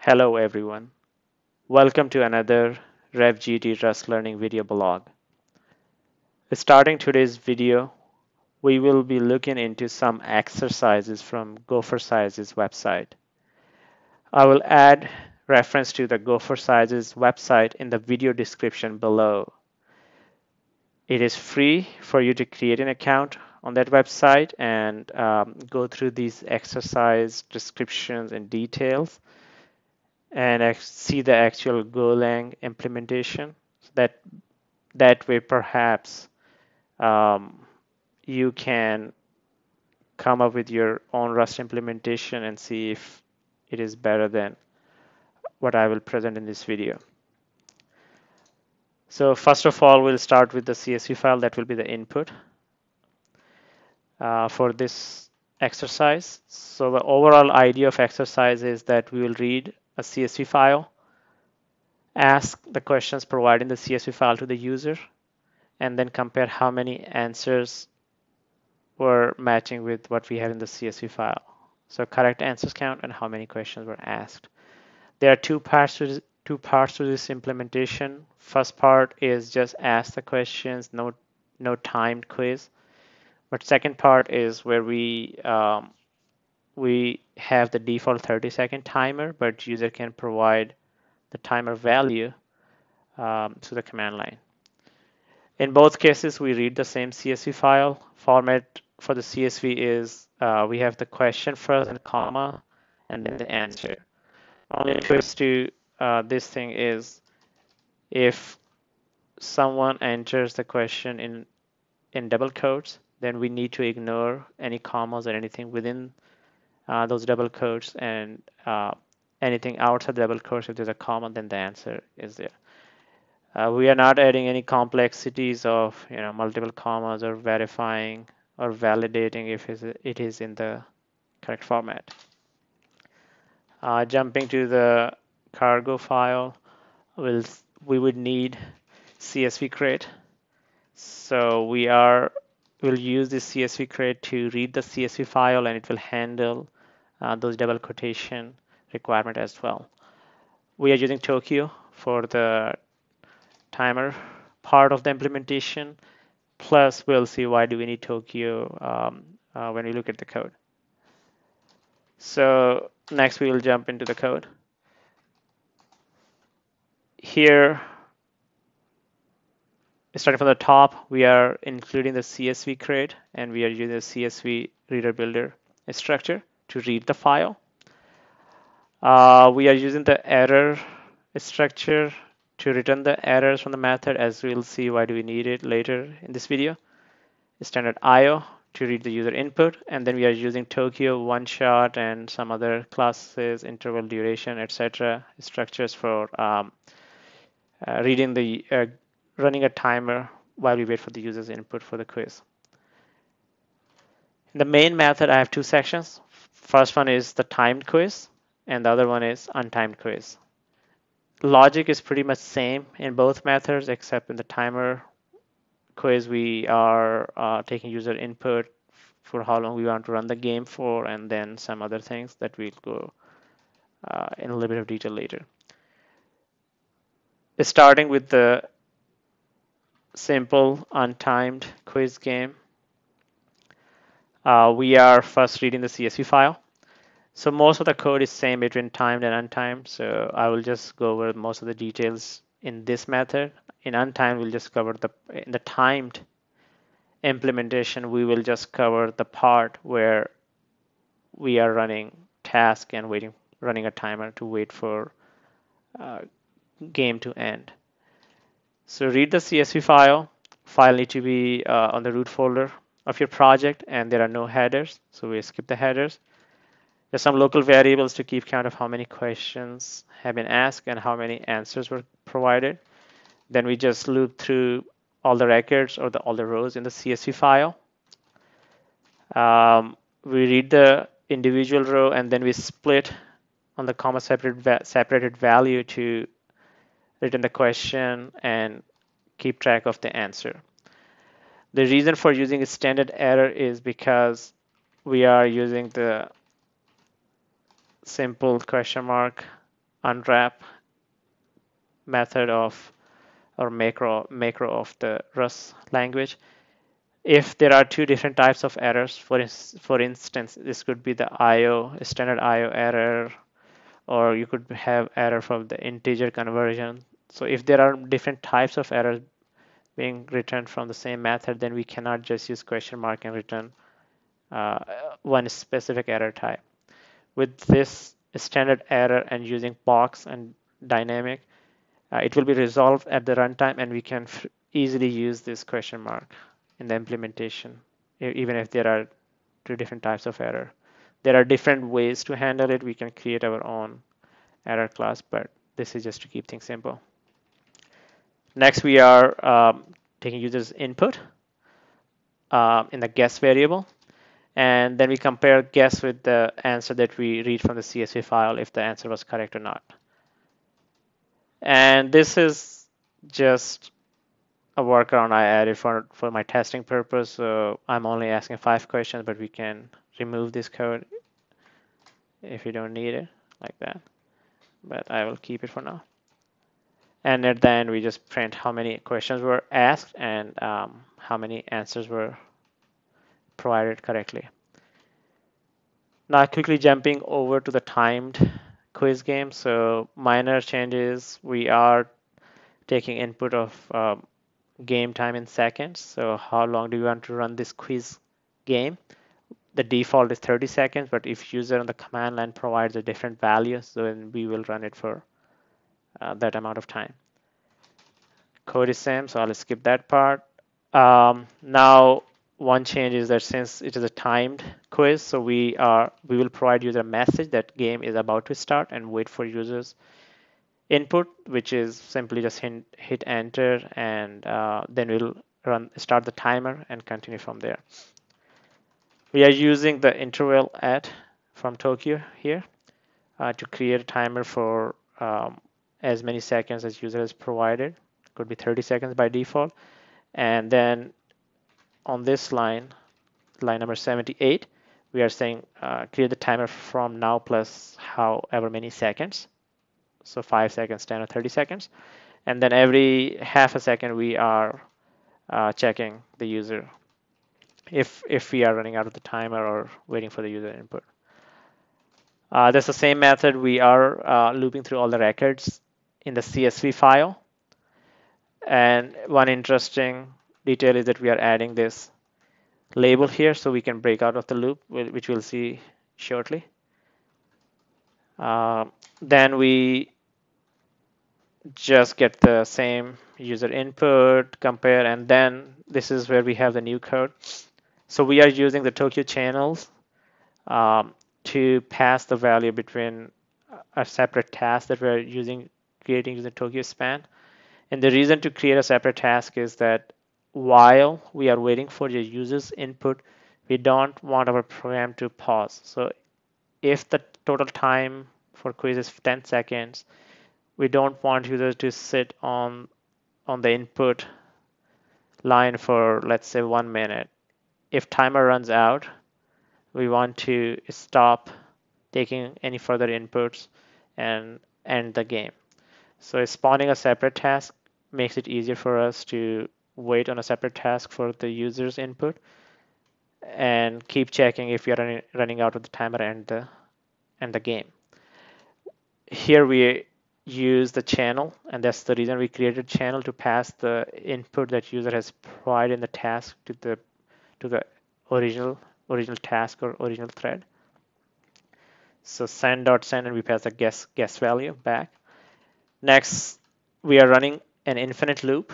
Hello everyone. Welcome to another RevGT Rust Learning video blog. Starting today's video, we will be looking into some exercises from Gophercises website. I will add reference to the Gophercises website in the video description below. It is free for you to create an account on that website and go through these exercise descriptions and details and see the actual Golang implementation. That way, perhaps um, you can come up with your own Rust implementation and see if it is better than what I will present in this video. So first of all, we'll start with the CSV file that will be the input for this exercise. So the overall idea of exercise is that we will read a CSV file, ask the questions provided in the CSV file to the user, and then compare how many answers were matching with what we have in the CSV file. So correct answers count and how many questions were asked. There are two parts to this implementation. First part is just ask the questions, no timed quiz. But second part is where we have the default 30-second timer, but user can provide the timer value to the command line. In both cases, we read the same CSV file. Format for the CSV is we have the question first and comma, and then the answer. Only twist to this thing is if someone enters the question in double quotes, then we need to ignore any commas or anything within those double quotes, and anything outside the double quotes, if there's a comma, then the answer is there. We are not adding any complexities of multiple commas or verifying or validating if it is in the correct format. Jumping to the cargo file, we would need CSV crate. So we'll use this CSV crate to read the CSV file, and it will handle those double quotation requirement as well. We are using Tokyo for the timer part of the implementation. Plus, we'll see why do we need Tokyo when we look at the code. So next we will jump into the code. Here, starting from the top, we are including the CSV crate, and we are using the CSV reader builder structure to read the file. We are using the error structure to return the errors from the method, as we'll see why do we need it later in this video. Standard IO to read the user input, and then we are using Tokyo, one shot, and some other classes, interval duration, etc. structures for running a timer while we wait for the user's input for the quiz. In the main method, I have two sections. First one is the timed quiz, and the other one is untimed quiz. Logic is pretty much same in both methods, except in the timer quiz, we are taking user input for how long we want to run the game for, and then some other things that we'll go in a little bit of detail later. Starting with the simple untimed quiz game, we are first reading the CSV file. So most of the code is same between timed and untimed. So I will just go over most of the details in this method. In untimed, we'll just cover in the timed implementation, we will just cover the part where we are running task and running a timer to wait for game to end. So read the CSV file. File need to be on the root folder of your project, and there are no headers, so we skip the headers. There's some local variables to keep count of how many questions have been asked and how many answers were provided. Then we just loop through all the records or all the rows in the CSV file. We read the individual row, and then we split on the comma separated value to return the question and keep track of the answer. The reason for using a standard error is because we are using the simple question mark unwrap method of or macro of the Rust language. If there are two different types of errors, for instance, this could be the IO standard IO error, or you could have error from the integer conversion. So if there are different types of errors being returned from the same method, then we cannot just use question mark and return uh, one specific error type. With this standard error and using box and dynamic, it will be resolved at the runtime, and we can easily use this question mark in the implementation, even if there are two different types of error. There are different ways to handle it. We can create our own error class, but this is just to keep things simple. Next, we are taking users input in the guess variable, and then we compare guess with the answer that we read from the CSV file if the answer was correct or not. And this is just a workaround I added for my testing purpose. So I'm only asking 5 questions, but we can remove this code if you don't need it like that. But I will keep it for now. And at the end, we just print how many questions were asked and how many answers were provided correctly. Now quickly jumping over to the timed quiz game. So minor changes, we are taking input of game time in seconds. So how long do you want to run this quiz game? The default is 30 seconds, but if user on the command line provides a different value, so then we will run it for that amount of time. Code is same, so I'll skip that part. Now, one change is that since it is a timed quiz, so we will provide user a message that game is about to start and wait for users input, which is simply just hit enter, and then we'll start the timer and continue from there. We are using the interval at from Tokyo here to create a timer for as many seconds as user has provided. It could be 30 seconds by default. And then on this line number 78, we are saying create the timer from now plus however many seconds. So 5 seconds, 10 or 30 seconds. And then every half a second, we are checking the user if we are running out of the timer or waiting for the user input. That's the same method. We are looping through all the records in the CSV file. And one interesting detail is that we are adding this label here so we can break out of the loop, which we'll see shortly. Then we just get the same user input, compare, and then this is where we have the new code. So we are using the Tokyo channels to pass the value between a separate task that we're creating using Tokyo span. And the reason to create a separate task is that while we are waiting for the user's input, we don't want our program to pause. So if the total time for quiz is 10 seconds, we don't want users to sit on the input line for, let's say, 1 minute. If timer runs out, we want to stop taking any further inputs and end the game. So spawning a separate task makes it easier for us to wait on a separate task for the user's input and keep checking if you're running out of the timer and the game. Here we use the channel, and that's the reason we created channel to pass the input that user has provided in the task to the original task or original thread. So send.send, and we pass the guess value back. Next, we are running an infinite loop,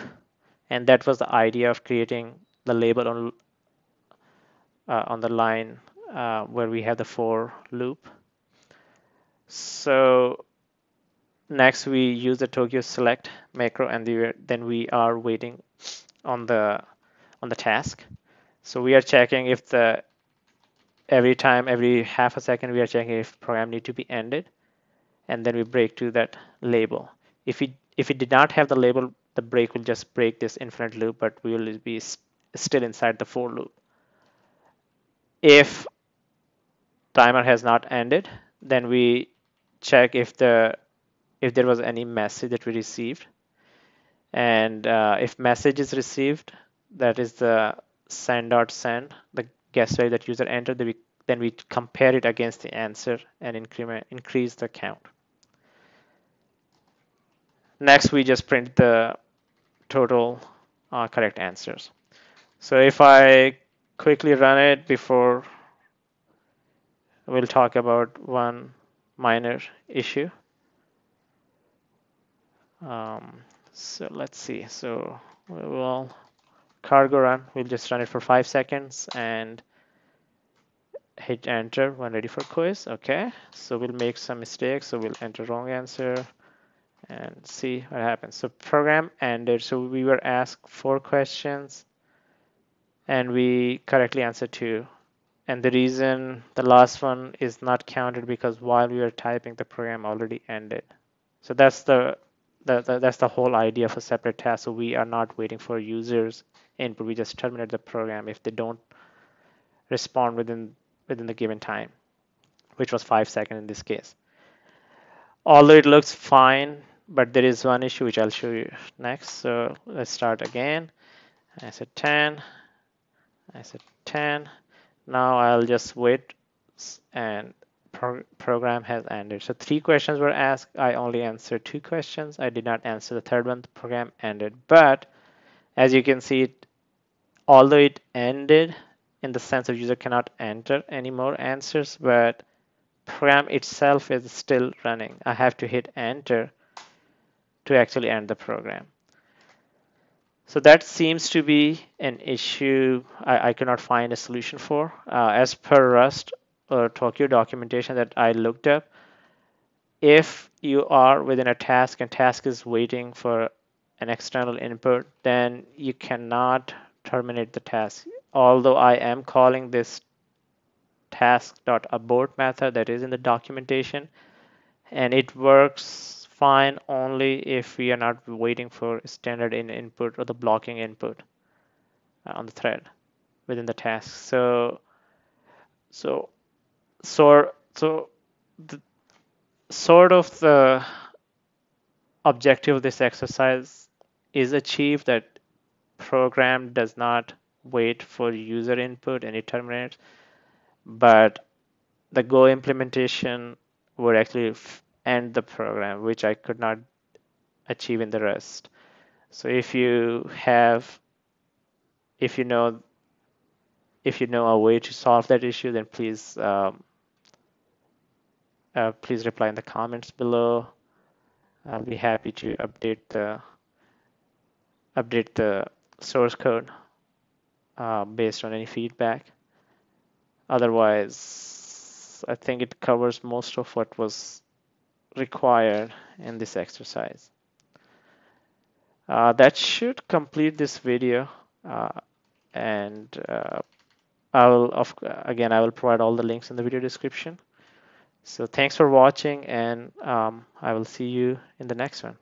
and that was the idea of creating the label on the line where we have the for loop. So next we use the Tokyo select macro, and then we are waiting on the task. So we are checking if every half a second we are checking if program need to be ended, and then we break to that label. If it did not have the label, the break will just break this infinite loop, but we will be still inside the for loop. If timer has not ended, then we check if the if there was any message that we received. And if message is received, that is the send, the guess value that user entered, then we compare it against the answer and increase the count. Next, we just print the total correct answers. So if I quickly run it before, we'll talk about one minor issue. So let's see. So we will cargo run. We'll just run it for 5 seconds and hit enter when ready for quiz. Okay, so we'll make some mistakes. So we'll enter wrong answer and see what happens. So program ended. So we were asked 4 questions and we correctly answered 2. And the reason the last one is not counted because while we were typing, the program already ended. So that's the whole idea of a separate task. So we are not waiting for users input. We just terminate the program if they don't respond within the given time, which was 5 seconds in this case. Although it looks fine, but there is one issue which I'll show you next. So let's start again. I said 10. I said 10. Now I'll just wait and program has ended. So 3 questions were asked. I only answered 2 questions. I did not answer the third one. The program ended. But as you can see, although it ended in the sense of user cannot enter any more answers, but program itself is still running. I have to hit enter to actually end the program. So that seems to be an issue I cannot find a solution for. As per Rust or Tokyo documentation that I looked up, if you are within a task and task is waiting for an external input, then you cannot terminate the task. Although I am calling this task.abort method that is in the documentation, and it works fine only if we are not waiting for standard input or the blocking input on the thread within the task. So the sort of the objective of this exercise is achieved, that program does not wait for user input and it terminates, but the Go implementation would actually end the program, which I could not achieve in the Rust. So if you know a way to solve that issue, then please please reply in the comments below. I'll be happy to update the source code based on any feedback. Otherwise, I think it covers most of what was required in this exercise. That should complete this video, and I will provide all the links in the video description. So thanks for watching, and I will see you in the next one.